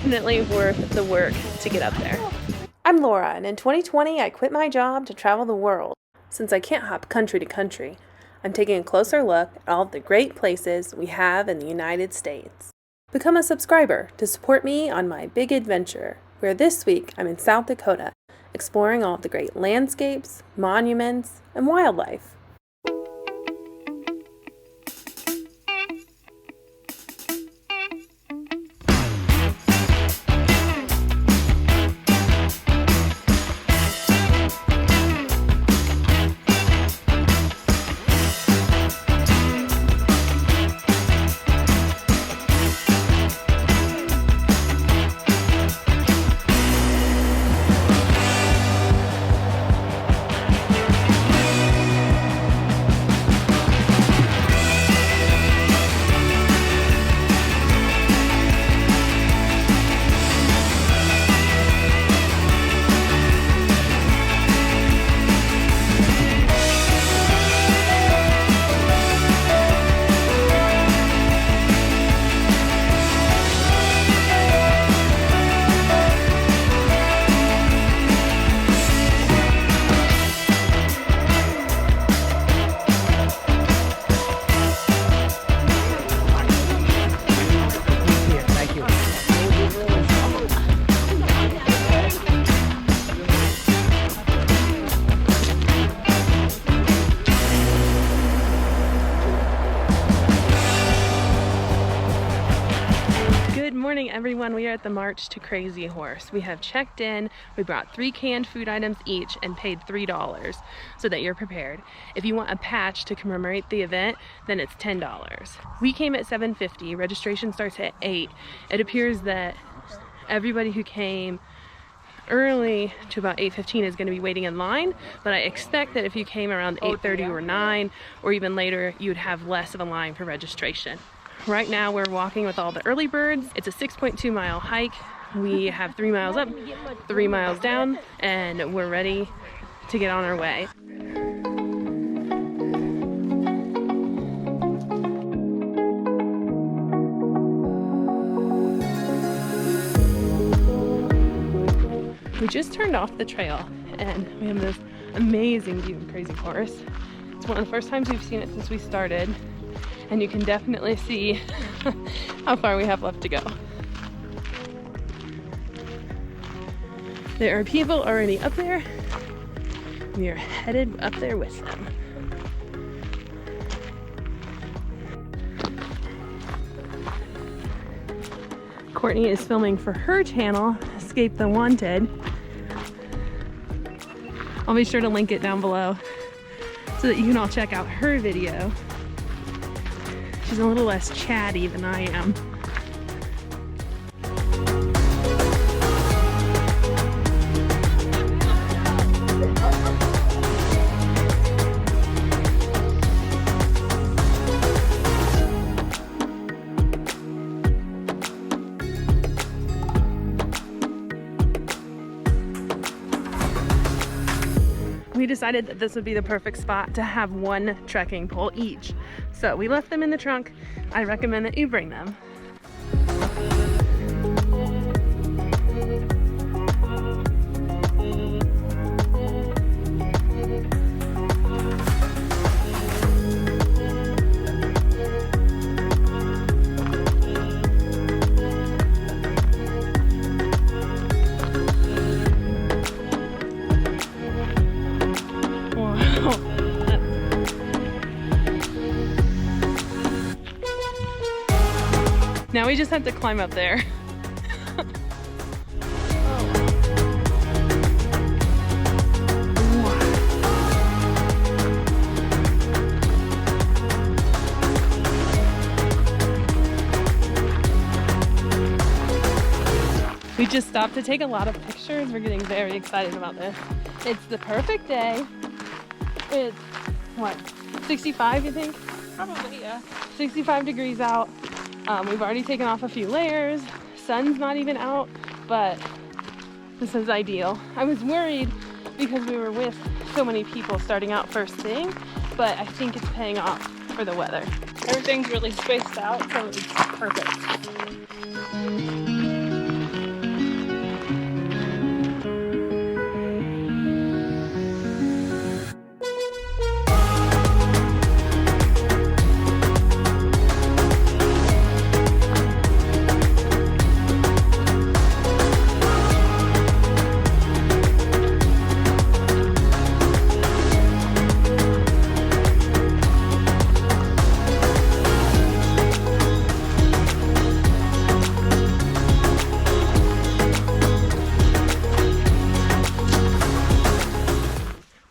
definitely worth the work to get up there. I'm Laura, and in 2020 I quit my job to travel the world. Since I can't hop country to country, I'm taking a closer look at all of the great places we have in the United States. Become a subscriber to support me on my big adventure, where this week I'm in South Dakota, exploring all of the great landscapes, monuments, and wildlife. Everyone, we are at the march to Crazy Horse. We have checked in, we brought 3 canned food items each and paid $3 so that you're prepared. If you want a patch to commemorate the event, then it's $10. We came at 7:50, registration starts at 8. It appears that everybody who came early to about 8:15 is going to be waiting in line, but I expect that if you came around 8:30 or 9 or even later, you would have less of a line for registration. Right now we're walking with all the early birds. It's a 6.2 mile hike. We have 3 miles up, 3 miles down, and we're ready to get on our way. We just turned off the trail and we have this amazing view of Crazy Horse. It's one of the first times we've seen it since we started. And you can definitely see how far we have left to go. There are people already up there. We are headed up there with them. Courtney is filming for her channel, Escape the Wanted. I'll be sure to link it down below so that you can all check out her video. She's a little less chatty than I am. We decided that this would be the perfect spot to have one trekking pole each. So we left them in the trunk. I recommend that you bring them. Now we just have to climb up there. We just stopped to take a lot of pictures. We're getting very excited about this. It's the perfect day. It's what, 65 you think? Probably, yeah. 65 degrees out. We've already taken off a few layers. Sun's not even out, but this is ideal. I was worried because we were with so many people starting out first thing, but I think it's paying off for the weather. Everything's really spaced out, so it's perfect.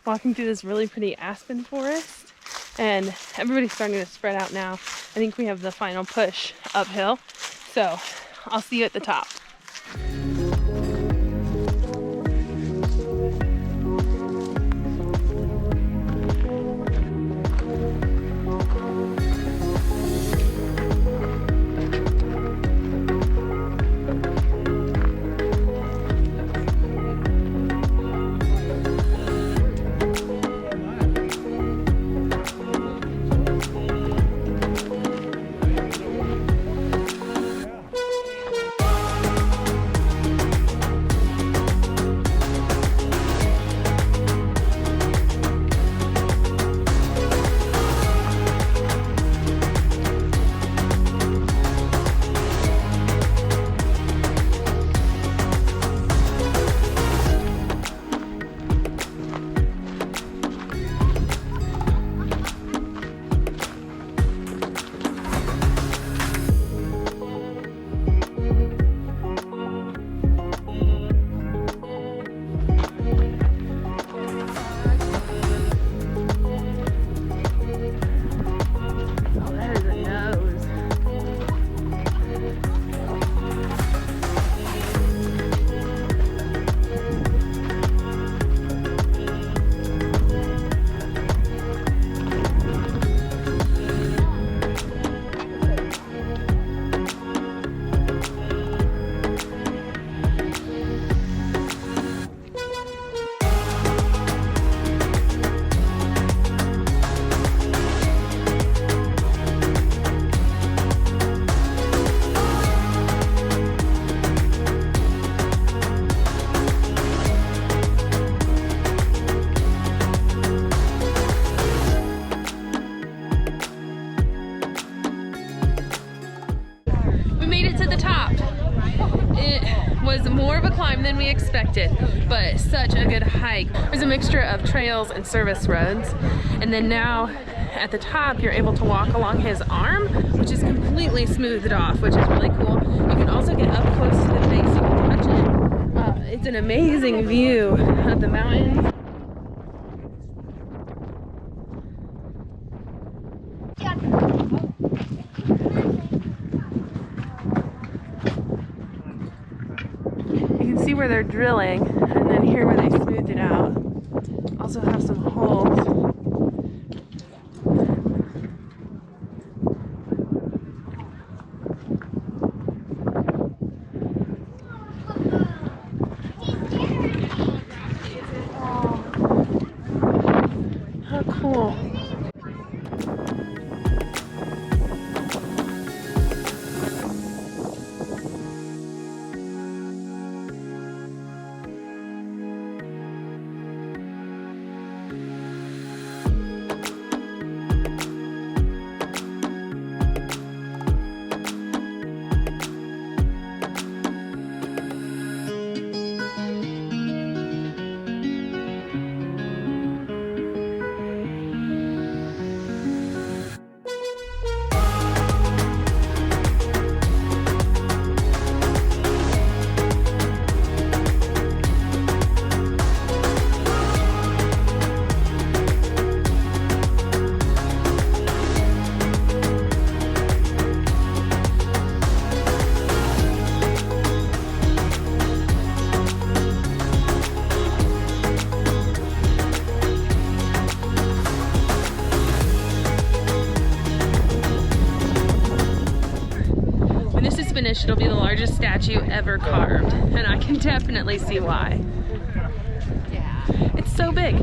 walking through this really pretty aspen forest, and everybody's starting to spread out now. I think we have the final push uphill, so I'll see you at the top. More of a climb than we expected, but such a good hike. There's a mixture of trails and service roads, and then now at the top you're able to walk along his arm, which is completely smoothed off, which is really cool. You can also get up close to the face, you can touch it. It's an amazing view of the mountains. See where they're drilling, and then here where they smoothed it out. Also have some holes. How cool. Finished, it'll be the largest statue ever carved, and I can definitely see why. Yeah, it's so big.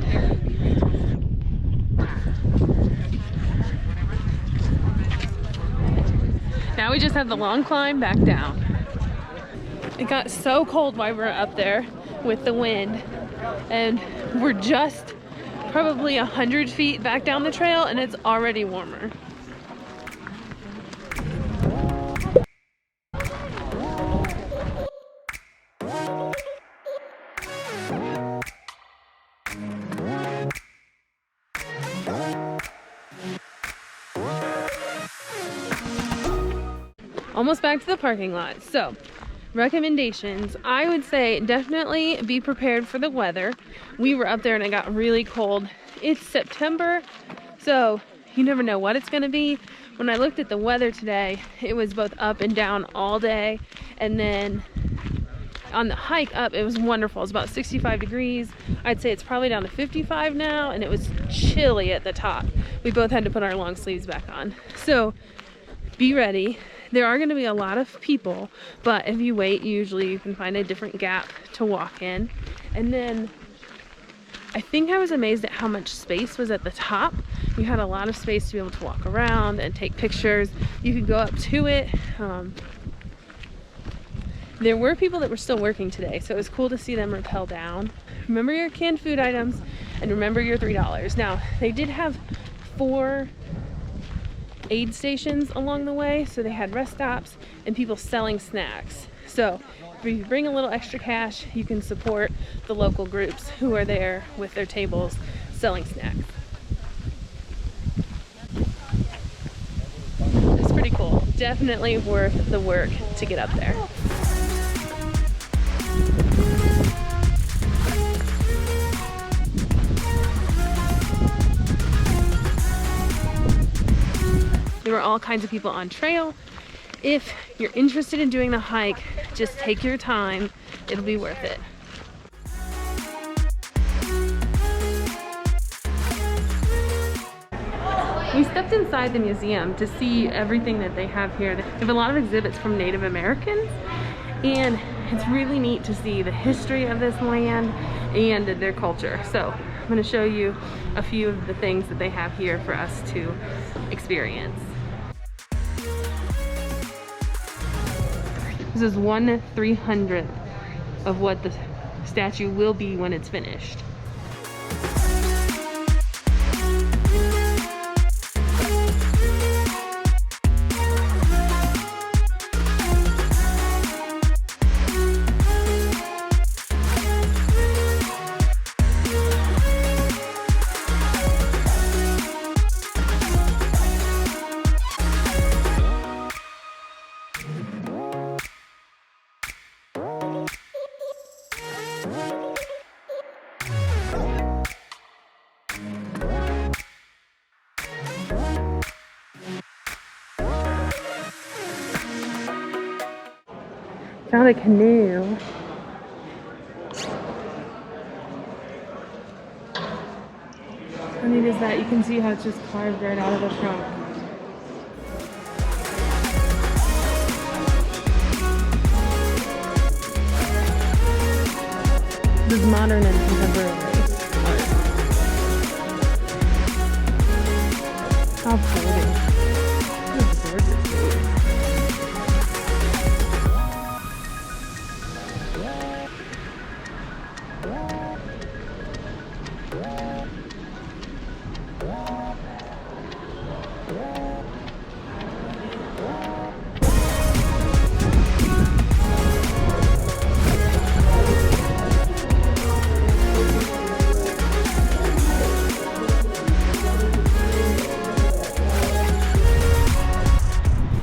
Now we just have the long climb back down. It got so cold while we were up there with the wind, and we're just probably 100 feet back down the trail, and it's already warmer. Almost back to the parking lot. So Recommendations, I would say definitely be prepared for the weather. We were up there and it got really cold. It's September, so you never know what it's going to be. When I looked at the weather today, it was both up and down all day, and then on the hike up, it was wonderful. It was about 65 degrees. I'd say it's probably down to 55 now, and it was chilly at the top. We both had to put our long sleeves back on. So be ready. There are going to be a lot of people, but if you wait, usually you can find a different gap to walk in. And then I think I was amazed at how much space was at the top. You had a lot of space to be able to walk around and take pictures. You could go up to it. There were people that were still working today, so it was cool to see them rappel down. Remember your canned food items and remember your $3. Now, they did have 4 aid stations along the way, so they had rest stops and people selling snacks. So if you bring a little extra cash, you can support the local groups who are there with their tables selling snacks. It's pretty cool. Definitely worth the work to get up there. There were all kinds of people on trail. If you're interested in doing the hike, just take your time. It'll be worth it. We stepped inside the museum to see everything that they have here. They have a lot of exhibits from Native Americans, and it's really neat to see the history of this land and their culture. So I'm going to show you a few of the things that they have here for us to experience. This is 1/300th of what the statue will be when it's finished. Found a canoe. How neat is that? You can see how it's just carved right out of the trunk. This is modern and contemporary art. How pretty. What a gorgeous dude.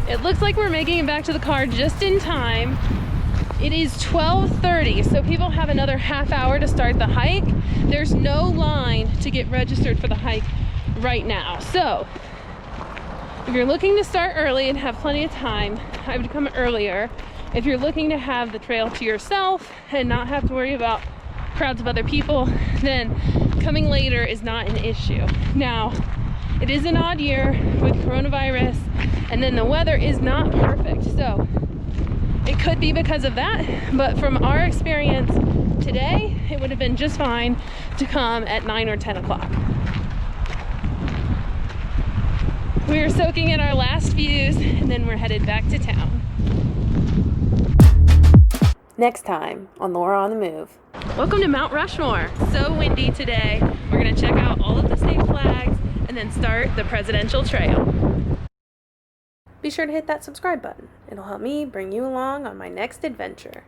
It looks like we're making it back to the car just in time. It is 12:30, so people have another half hour to start the hike. There's no line to get registered for the hike right now. So if you're looking to start early and have plenty of time, I would come earlier. If you're looking to have the trail to yourself and not have to worry about crowds of other people, then coming later is not an issue. Now, it is an odd year with coronavirus, and then the weather is not perfect. So it could be because of that, but from our experience today, it would have been just fine to come at 9 or 10 o'clock. We are soaking in our last views, and then we're headed back to town. Next time on Laura on the Move. Welcome to Mount Rushmore. So windy today. We're gonna check out all of the state flags and then start the Presidential Trail. Be sure to hit that subscribe button. It'll help me bring you along on my next adventure.